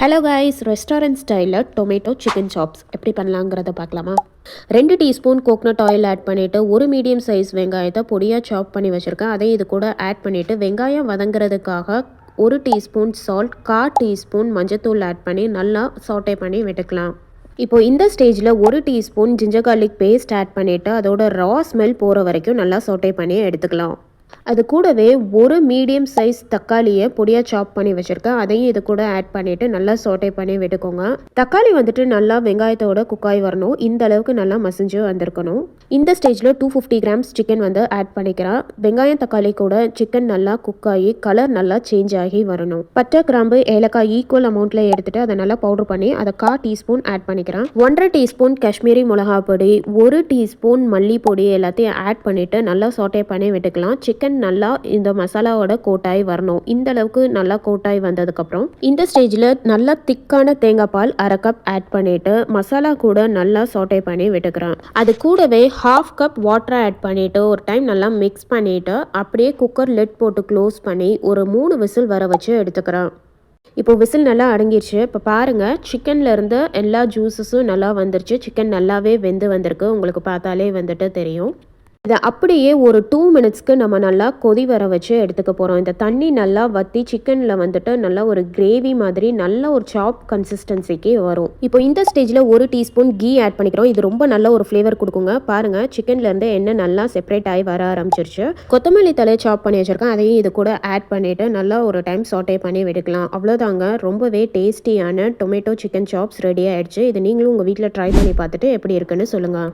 Hello guys, restaurant ஸ்டைலில் tomato chicken chops எப்படி பண்ணலாங்கிறத பார்க்கலாமா? 2 டீஸ்பூன் கோகனட் ஆயில் ஆட் பண்ணிவிட்டு ஒரு மீடியம் சைஸ் வெங்காயத்தை பொடியாக சாப் பண்ணி வச்சுருக்கேன். அதை இது கூட ஆட் பண்ணிவிட்டு வெங்காயம் வதங்குறதுக்காக 1 டீஸ்பூன் சால்ட், 1/4 டீஸ்பூன் மஞ்சத்தூள் ஆட் பண்ணி நல்லா சாட்டே பண்ணி விட்டுக்கலாம். இப்போது இந்த ஸ்டேஜில் 1 teaspoon ginger garlic paste add பண்ணிவிட்டு அதோட ரா ஸ்மெல் போகிற வரைக்கும் நல்லா சாட்டே பண்ணி எடுத்துக்கலாம். அது கூடவே ஒரு மீடியம் சைஸ் தக்காளியை பொடியாக சாப் பண்ணி வச்சுருக்கேன். அதையும் இது கூட ஆட் பண்ணிவிட்டு நல்லா சாட்டே பண்ணி விட்டுக்கோங்க. தக்காளி வந்துட்டு நல்லா வெங்காயத்தோட குக்காய் வரணும். இந்த அளவுக்கு நல்லா மசிஞ்சு வந்திருக்கணும். இந்த ஸ்டேஜில் 250 கிராம்ஸ் சிக்கன் வந்து ஆட் பண்ணிக்கிறேன். வெங்காயம் தக்காளி கூட சிக்கன் நல்லா குக்காகி கலர் நல்லா சேஞ்ச் ஆகி வரணும். பட்டை, கிராம்பு, ஏலக்காய் ஈக்குவல் அமௌண்ட்டில் எடுத்துகிட்டு அதை நல்லா பவுடர் பண்ணி அதை 1/4 டீஸ்பூன் ஆட் பண்ணிக்கிறேன். 1.5 டீஸ்பூன் காஷ்மீரி மிளகா பொடி, 1 டீஸ்பூன் மல்லிப்பொடி எல்லாத்தையும் ஆட் பண்ணிவிட்டு நல்லா சாட்டே பண்ணி விட்டுக்கலாம். சிக்கன் நல்லா இந்த மசாலாவோட கோட்டாய் வரணும். இந்த அளவுக்கு நல்லா கோட்டாய் வந்ததுக்கப்புறம் இந்த ஸ்டேஜில் நல்லா திக்கான தேங்காய் பால் 1/2 கப் ஆட் பண்ணிட்டு மசாலா கூட நல்லா சாட்டே பண்ணி விட்டுக்கிறேன். அது கூடவே 1/2 கப் வாட்டர் ஆட் பண்ணிட்டு ஒரு டைம் நல்லா மிக்ஸ் பண்ணிட்டு அப்படியே குக்கர் லிட் போட்டு க்ளோஸ் பண்ணி ஒரு 3 விசில் வர வச்சு எடுத்துக்கிறேன். இப்போ விசில் நல்லா அடங்கிடுச்சு. இப்போ பாருங்கள், சிக்கனில் இருந்து எல்லா ஜூஸஸும் நல்லா வந்துருச்சு. சிக்கன் நல்லாவே வெந்து வந்திருக்கு. உங்களுக்கு பார்த்தாலே வந்துட்டு தெரியும். இதை அப்படியே ஒரு 2 மினிட்ஸ்க்கு நம்ம நல்லா கொதி வர வச்சு எடுத்துக்க போகிறோம். இந்த தண்ணி நல்லா வற்றி சிக்கனில் வந்துட்டு நல்லா ஒரு கிரேவி மாதிரி நல்ல ஒரு சாப் கன்சிஸ்டன்சிக்கு வரும். இப்போ இந்த ஸ்டேஜில் 1 டீஸ்பூன் கீ ஆட் பண்ணிக்கிறோம். இது ரொம்ப நல்ல ஒரு ஃப்ளேவர் கொடுக்குங்க. பாருங்கள், சிக்கன்லேருந்து எண்ணெய் நல்லா செப்பரேட் ஆகி வர ஆரம்பிச்சிருச்சு. கொத்தமல்லி தலையை சாப் பண்ணி வச்சுருக்கேன். அதையும் இது கூட ஆட் பண்ணிவிட்டு நல்லா ஒரு டைம் சாட்டே பண்ணி விட்டுக்கலாம். அவ்வளோதாங்க, ரொம்பவே டேஸ்டியான டொமேட்டோ சிக்கன் சாப்ஸ் ரெடி ஆகிடுச்சு. இது நீங்களும் உங்கள் வீட்டில் ட்ரை பண்ணி பார்த்துட்டு எப்படி இருக்குன்னு சொல்லுங்கள்.